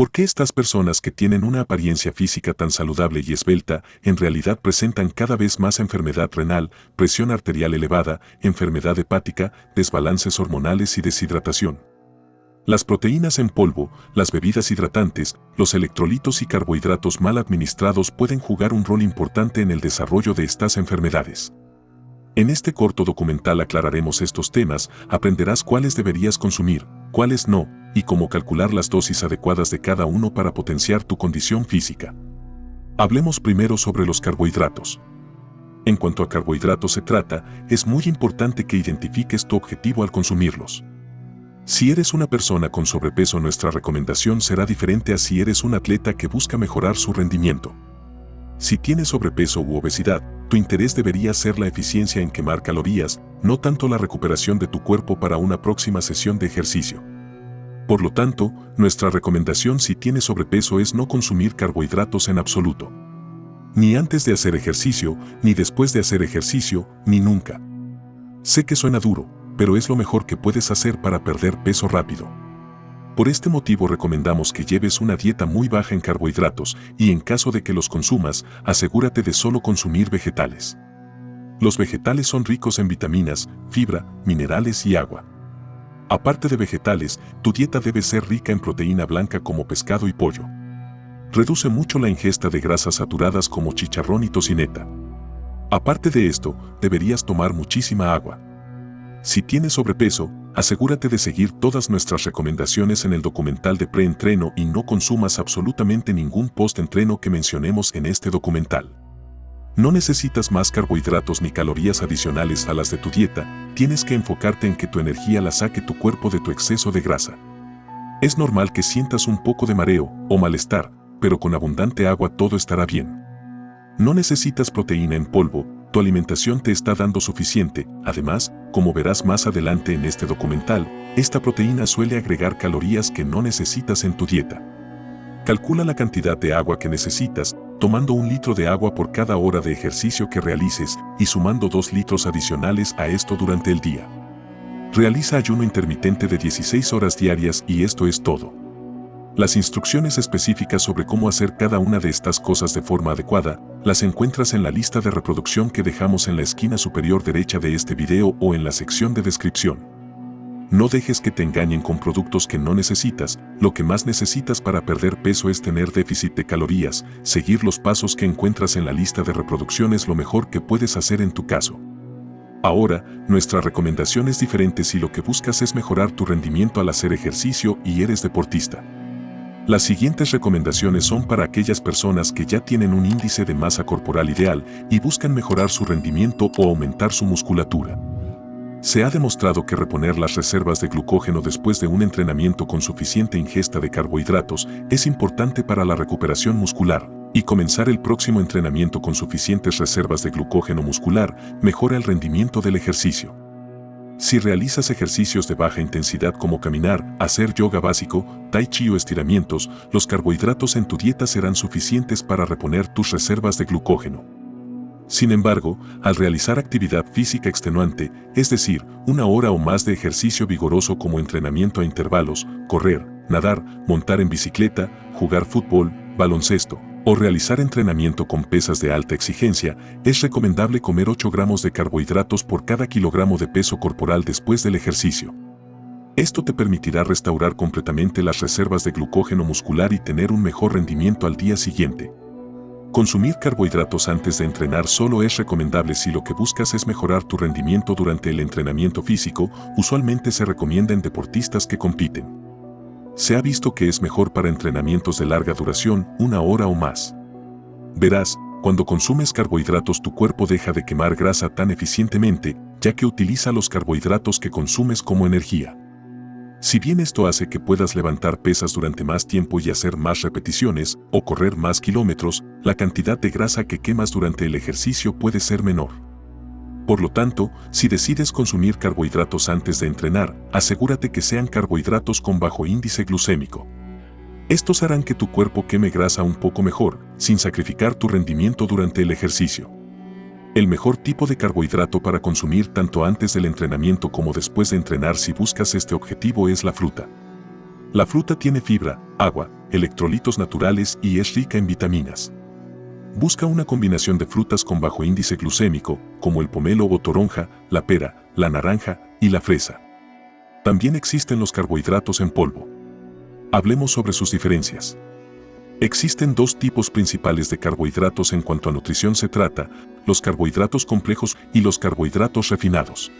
¿Por qué estas personas que tienen una apariencia física tan saludable y esbelta en realidad presentan cada vez más enfermedad renal, presión arterial elevada, enfermedad hepática, desbalances hormonales y deshidratación? Las proteínas en polvo, las bebidas hidratantes, los electrolitos y carbohidratos mal administrados pueden jugar un rol importante en el desarrollo de estas enfermedades. En este corto documental aclararemos estos temas, aprenderás cuáles deberías consumir, cuáles no, y cómo calcular las dosis adecuadas de cada uno para potenciar tu condición física. Hablemos primero sobre los carbohidratos. En cuanto a carbohidratos se trata, es muy importante que identifiques tu objetivo al consumirlos. Si eres una persona con sobrepeso, nuestra recomendación será diferente a si eres un atleta que busca mejorar su rendimiento. Si tienes sobrepeso u obesidad, tu interés debería ser la eficiencia en quemar calorías, no tanto la recuperación de tu cuerpo para una próxima sesión de ejercicio. Por lo tanto, nuestra recomendación si tienes sobrepeso es no consumir carbohidratos en absoluto. Ni antes de hacer ejercicio, ni después de hacer ejercicio, ni nunca. Sé que suena duro, pero es lo mejor que puedes hacer para perder peso rápido. Por este motivo recomendamos que lleves una dieta muy baja en carbohidratos y en caso de que los consumas, asegúrate de solo consumir vegetales. Los vegetales son ricos en vitaminas, fibra, minerales y agua. Aparte de vegetales, tu dieta debe ser rica en proteína blanca como pescado y pollo. Reduce mucho la ingesta de grasas saturadas como chicharrón y tocineta. Aparte de esto, deberías tomar muchísima agua. Si tienes sobrepeso, asegúrate de seguir todas nuestras recomendaciones en el documental de preentreno y no consumas absolutamente ningún post-entreno que mencionemos en este documental. No necesitas más carbohidratos ni calorías adicionales a las de tu dieta, tienes que enfocarte en que tu energía la saque tu cuerpo de tu exceso de grasa. Es normal que sientas un poco de mareo o malestar, pero con abundante agua todo estará bien. No necesitas proteína en polvo, tu alimentación te está dando suficiente. Además, como verás más adelante en este documental, esta proteína suele agregar calorías que no necesitas en tu dieta. Calcula la cantidad de agua que necesitas, tomando 1 litro de agua por cada hora de ejercicio que realices y sumando 2 litros adicionales a esto durante el día. Realiza ayuno intermitente de 16 horas diarias y esto es todo. Las instrucciones específicas sobre cómo hacer cada una de estas cosas de forma adecuada, las encuentras en la lista de reproducción que dejamos en la esquina superior derecha de este video o en la sección de descripción. No dejes que te engañen con productos que no necesitas, lo que más necesitas para perder peso es tener déficit de calorías, seguir los pasos que encuentras en la lista de reproducción es lo mejor que puedes hacer en tu caso. Ahora, nuestra recomendación es diferente si lo que buscas es mejorar tu rendimiento al hacer ejercicio y eres deportista. Las siguientes recomendaciones son para aquellas personas que ya tienen un índice de masa corporal ideal y buscan mejorar su rendimiento o aumentar su musculatura. Se ha demostrado que reponer las reservas de glucógeno después de un entrenamiento con suficiente ingesta de carbohidratos es importante para la recuperación muscular, y comenzar el próximo entrenamiento con suficientes reservas de glucógeno muscular mejora el rendimiento del ejercicio. Si realizas ejercicios de baja intensidad como caminar, hacer yoga básico, tai chi o estiramientos, los carbohidratos en tu dieta serán suficientes para reponer tus reservas de glucógeno. Sin embargo, al realizar actividad física extenuante, es decir, 1 hora o más de ejercicio vigoroso como entrenamiento a intervalos, correr, nadar, montar en bicicleta, jugar fútbol, baloncesto, o realizar entrenamiento con pesas de alta exigencia, es recomendable comer 8 gramos de carbohidratos por cada kilogramo de peso corporal después del ejercicio. Esto te permitirá restaurar completamente las reservas de glucógeno muscular y tener un mejor rendimiento al día siguiente. Consumir carbohidratos antes de entrenar solo es recomendable si lo que buscas es mejorar tu rendimiento durante el entrenamiento físico, usualmente se recomienda en deportistas que compiten. Se ha visto que es mejor para entrenamientos de larga duración, 1 hora o más. Verás, cuando consumes carbohidratos tu cuerpo deja de quemar grasa tan eficientemente, ya que utiliza los carbohidratos que consumes como energía. Si bien esto hace que puedas levantar pesas durante más tiempo y hacer más repeticiones, o correr más kilómetros, la cantidad de grasa que quemas durante el ejercicio puede ser menor. Por lo tanto, si decides consumir carbohidratos antes de entrenar, asegúrate que sean carbohidratos con bajo índice glucémico. Estos harán que tu cuerpo queme grasa un poco mejor, sin sacrificar tu rendimiento durante el ejercicio. El mejor tipo de carbohidrato para consumir tanto antes del entrenamiento como después de entrenar si buscas este objetivo es la fruta. La fruta tiene fibra, agua, electrolitos naturales y es rica en vitaminas. Busca una combinación de frutas con bajo índice glucémico, como el pomelo o toronja, la pera, la naranja y la fresa. También existen los carbohidratos en polvo. Hablemos sobre sus diferencias. Existen dos tipos principales de carbohidratos en cuanto a nutrición se trata, los carbohidratos complejos y los carbohidratos refinados.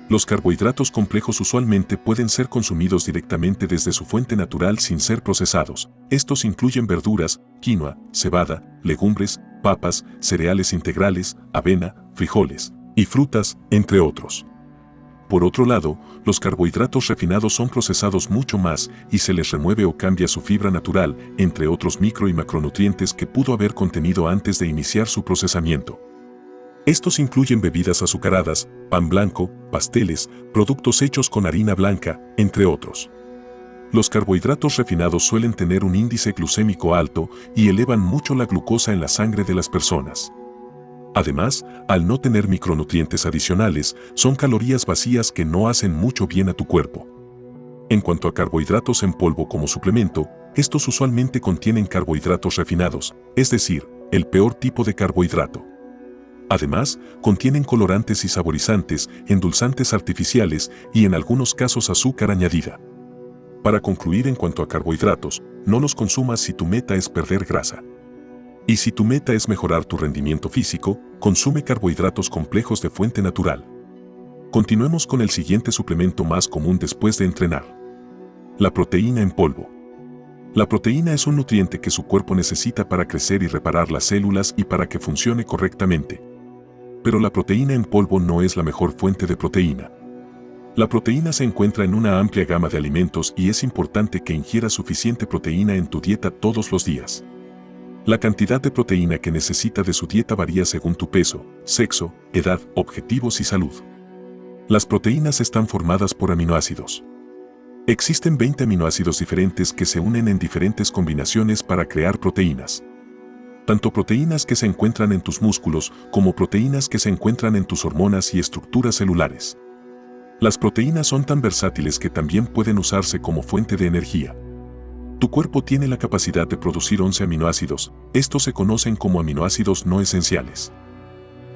Los carbohidratos complejos usualmente pueden ser consumidos directamente desde su fuente natural sin ser procesados. Estos incluyen verduras, quinoa, cebada, legumbres, papas, cereales integrales, avena, frijoles y frutas, entre otros. Por otro lado, los carbohidratos refinados son procesados mucho más y se les remueve o cambia su fibra natural, entre otros micro y macronutrientes que pudo haber contenido antes de iniciar su procesamiento. Estos incluyen bebidas azucaradas, pan blanco, pasteles, productos hechos con harina blanca, entre otros. Los carbohidratos refinados suelen tener un índice glucémico alto y elevan mucho la glucosa en la sangre de las personas. Además, al no tener micronutrientes adicionales, son calorías vacías que no hacen mucho bien a tu cuerpo. En cuanto a carbohidratos en polvo como suplemento, estos usualmente contienen carbohidratos refinados, es decir, el peor tipo de carbohidrato. Además, contienen colorantes y saborizantes, endulzantes artificiales y en algunos casos azúcar añadida. Para concluir en cuanto a carbohidratos, no los consumas si tu meta es perder grasa. Y si tu meta es mejorar tu rendimiento físico, consume carbohidratos complejos de fuente natural. Continuemos con el siguiente suplemento más común después de entrenar. La proteína en polvo. La proteína es un nutriente que su cuerpo necesita para crecer y reparar las células y para que funcione correctamente. Pero la proteína en polvo no es la mejor fuente de proteína. La proteína se encuentra en una amplia gama de alimentos y es importante que ingieras suficiente proteína en tu dieta todos los días. La cantidad de proteína que necesita de su dieta varía según tu peso, sexo, edad, objetivos y salud. Las proteínas están formadas por aminoácidos. Existen 20 aminoácidos diferentes que se unen en diferentes combinaciones para crear proteínas. Tanto proteínas que se encuentran en tus músculos como proteínas que se encuentran en tus hormonas y estructuras celulares. Las proteínas son tan versátiles que también pueden usarse como fuente de energía. Tu cuerpo tiene la capacidad de producir 11 aminoácidos, estos se conocen como aminoácidos no esenciales.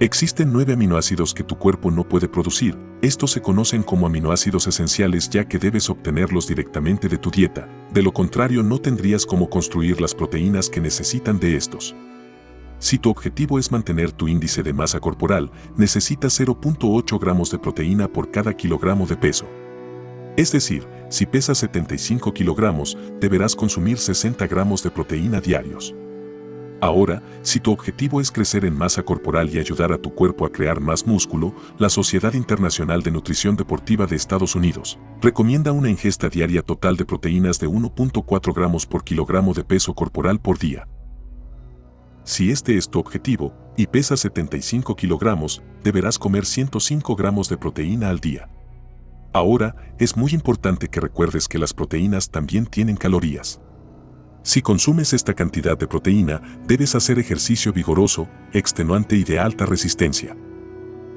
Existen 9 aminoácidos que tu cuerpo no puede producir, estos se conocen como aminoácidos esenciales ya que debes obtenerlos directamente de tu dieta, de lo contrario no tendrías cómo construir las proteínas que necesitan de estos. Si tu objetivo es mantener tu índice de masa corporal, necesitas 0.8 gramos de proteína por cada kilogramo de peso. Es decir, si pesas 75 kilogramos, deberás consumir 60 gramos de proteína diarios. Ahora, si tu objetivo es crecer en masa corporal y ayudar a tu cuerpo a crear más músculo, la Sociedad Internacional de Nutrición Deportiva de Estados Unidos recomienda una ingesta diaria total de proteínas de 1.4 gramos por kilogramo de peso corporal por día. Si este es tu objetivo y pesas 75 kilogramos, deberás comer 105 gramos de proteína al día. Ahora, es muy importante que recuerdes que las proteínas también tienen calorías. Si consumes esta cantidad de proteína, debes hacer ejercicio vigoroso, extenuante y de alta resistencia.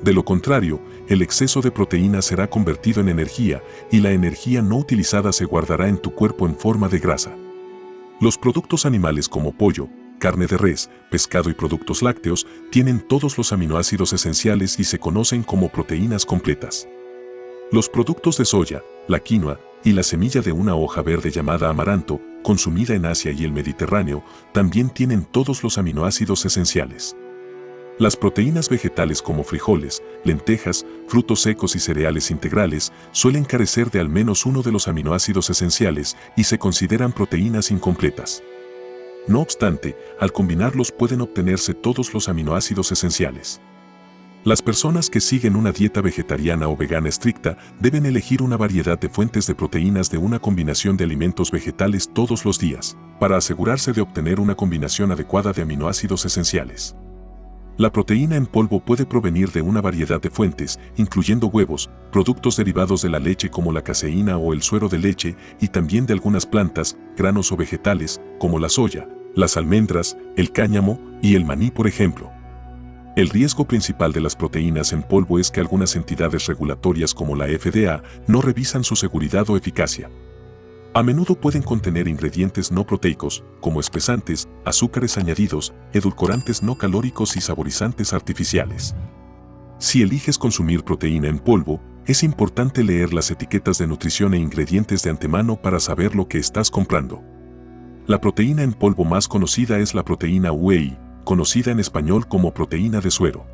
De lo contrario, el exceso de proteína será convertido en energía y la energía no utilizada se guardará en tu cuerpo en forma de grasa. Los productos animales como pollo, carne de res, pescado y productos lácteos tienen todos los aminoácidos esenciales y se conocen como proteínas completas. Los productos de soya, la quinoa y la semilla de una hoja verde llamada amaranto, consumida en Asia y el Mediterráneo, también tienen todos los aminoácidos esenciales. Las proteínas vegetales como frijoles, lentejas, frutos secos y cereales integrales suelen carecer de al menos uno de los aminoácidos esenciales y se consideran proteínas incompletas. No obstante, al combinarlos pueden obtenerse todos los aminoácidos esenciales. Las personas que siguen una dieta vegetariana o vegana estricta deben elegir una variedad de fuentes de proteínas de una combinación de alimentos vegetales todos los días, para asegurarse de obtener una combinación adecuada de aminoácidos esenciales. La proteína en polvo puede provenir de una variedad de fuentes, incluyendo huevos, productos derivados de la leche como la caseína o el suero de leche, y también de algunas plantas, granos o vegetales, como la soya, las almendras, el cáñamo y el maní, por ejemplo. El riesgo principal de las proteínas en polvo es que algunas entidades regulatorias como la FDA no revisan su seguridad o eficacia. A menudo pueden contener ingredientes no proteicos, como espesantes, azúcares añadidos, edulcorantes no calóricos y saborizantes artificiales. Si eliges consumir proteína en polvo, es importante leer las etiquetas de nutrición e ingredientes de antemano para saber lo que estás comprando. La proteína en polvo más conocida es la proteína whey, conocida en español como proteína de suero.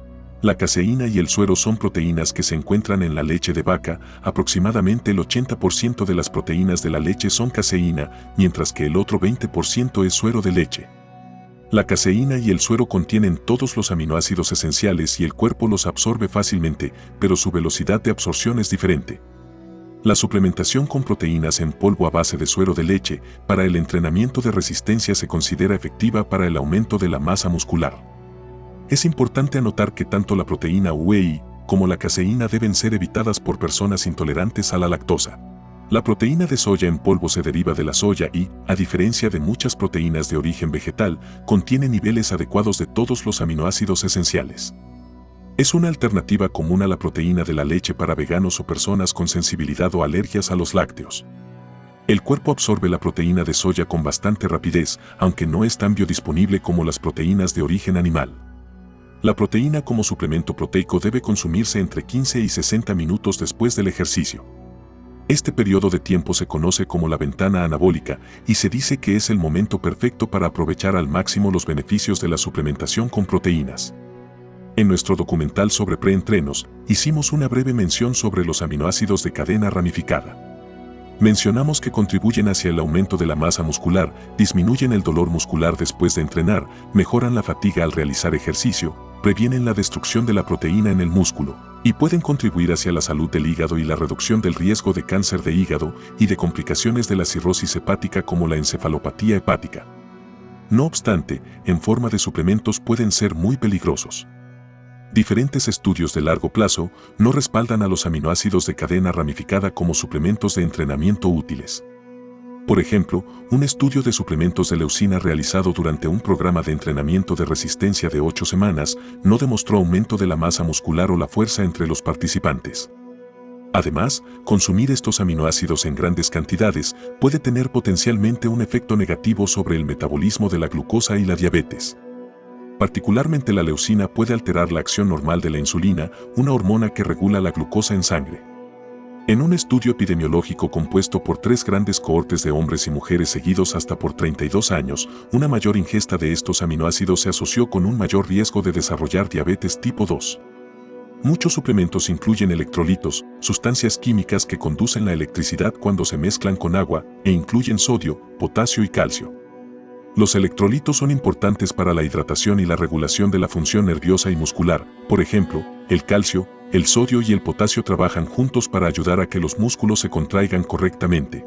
La caseína y el suero son proteínas que se encuentran en la leche de vaca. Aproximadamente el 80% de las proteínas de la leche son caseína, mientras que el otro 20% es suero de leche. La caseína y el suero contienen todos los aminoácidos esenciales y el cuerpo los absorbe fácilmente, pero su velocidad de absorción es diferente. La suplementación con proteínas en polvo a base de suero de leche para el entrenamiento de resistencia se considera efectiva para el aumento de la masa muscular. Es importante anotar que tanto la proteína whey como la caseína deben ser evitadas por personas intolerantes a la lactosa. La proteína de soya en polvo se deriva de la soya y, a diferencia de muchas proteínas de origen vegetal, contiene niveles adecuados de todos los aminoácidos esenciales. Es una alternativa común a la proteína de la leche para veganos o personas con sensibilidad o alergias a los lácteos. El cuerpo absorbe la proteína de soya con bastante rapidez, aunque no es tan biodisponible como las proteínas de origen animal. La proteína como suplemento proteico debe consumirse entre 15 y 60 minutos después del ejercicio. Este periodo de tiempo se conoce como la ventana anabólica y se dice que es el momento perfecto para aprovechar al máximo los beneficios de la suplementación con proteínas. En nuestro documental sobre preentrenos, hicimos una breve mención sobre los aminoácidos de cadena ramificada. Mencionamos que contribuyen hacia el aumento de la masa muscular, disminuyen el dolor muscular después de entrenar, mejoran la fatiga al realizar ejercicio, previenen la destrucción de la proteína en el músculo, y pueden contribuir hacia la salud del hígado y la reducción del riesgo de cáncer de hígado y de complicaciones de la cirrosis hepática como la encefalopatía hepática. No obstante, en forma de suplementos pueden ser muy peligrosos. Diferentes estudios de largo plazo no respaldan a los aminoácidos de cadena ramificada como suplementos de entrenamiento útiles. Por ejemplo, un estudio de suplementos de leucina realizado durante un programa de entrenamiento de resistencia de 8 semanas no demostró aumento de la masa muscular o la fuerza entre los participantes. Además, consumir estos aminoácidos en grandes cantidades puede tener potencialmente un efecto negativo sobre el metabolismo de la glucosa y la diabetes. Particularmente la leucina puede alterar la acción normal de la insulina, una hormona que regula la glucosa en sangre. En un estudio epidemiológico compuesto por 3 grandes cohortes de hombres y mujeres seguidos hasta por 32 años, una mayor ingesta de estos aminoácidos se asoció con un mayor riesgo de desarrollar diabetes tipo 2. Muchos suplementos incluyen electrolitos, sustancias químicas que conducen la electricidad cuando se mezclan con agua, e incluyen sodio, potasio y calcio. Los electrolitos son importantes para la hidratación y la regulación de la función nerviosa y muscular. Por ejemplo, el calcio, el sodio y el potasio trabajan juntos para ayudar a que los músculos se contraigan correctamente.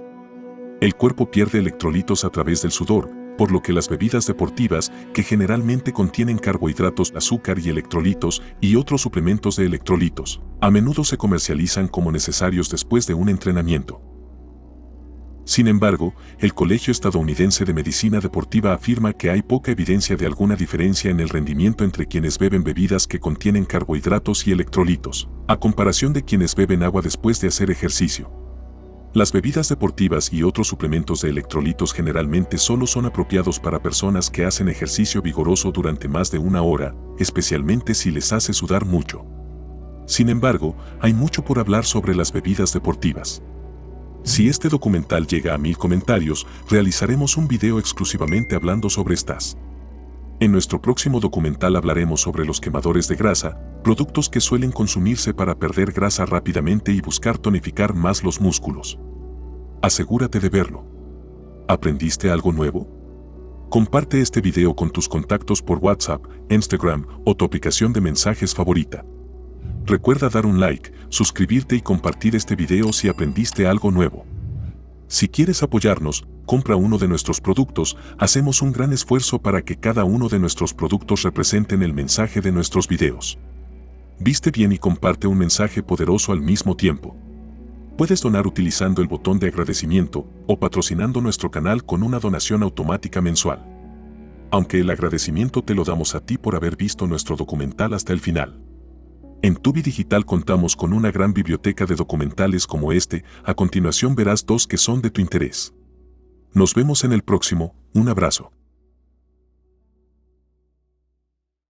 El cuerpo pierde electrolitos a través del sudor, por lo que las bebidas deportivas, que generalmente contienen carbohidratos, azúcar y electrolitos, y otros suplementos de electrolitos, a menudo se comercializan como necesarios después de un entrenamiento. Sin embargo, el Colegio Estadounidense de Medicina Deportiva afirma que hay poca evidencia de alguna diferencia en el rendimiento entre quienes beben bebidas que contienen carbohidratos y electrolitos, a comparación de quienes beben agua después de hacer ejercicio. Las bebidas deportivas y otros suplementos de electrolitos generalmente solo son apropiados para personas que hacen ejercicio vigoroso durante más de 1 hora, especialmente si les hace sudar mucho. Sin embargo, hay mucho por hablar sobre las bebidas deportivas. Si este documental llega a 1000 comentarios, realizaremos un video exclusivamente hablando sobre estas. En nuestro próximo documental hablaremos sobre los quemadores de grasa, productos que suelen consumirse para perder grasa rápidamente y buscar tonificar más los músculos. Asegúrate de verlo. ¿Aprendiste algo nuevo? Comparte este video con tus contactos por WhatsApp, Instagram o tu aplicación de mensajes favorita. Recuerda dar un like, suscribirte y compartir este video si aprendiste algo nuevo. Si quieres apoyarnos, compra uno de nuestros productos. Hacemos un gran esfuerzo para que cada uno de nuestros productos representen el mensaje de nuestros videos. Viste bien y comparte un mensaje poderoso al mismo tiempo. Puedes donar utilizando el botón de agradecimiento o patrocinando nuestro canal con una donación automática mensual. Aunque el agradecimiento te lo damos a ti por haber visto nuestro documental hasta el final. En Tubi Digital contamos con una gran biblioteca de documentales como este. A continuación verás 2 que son de tu interés. Nos vemos en el próximo, un abrazo.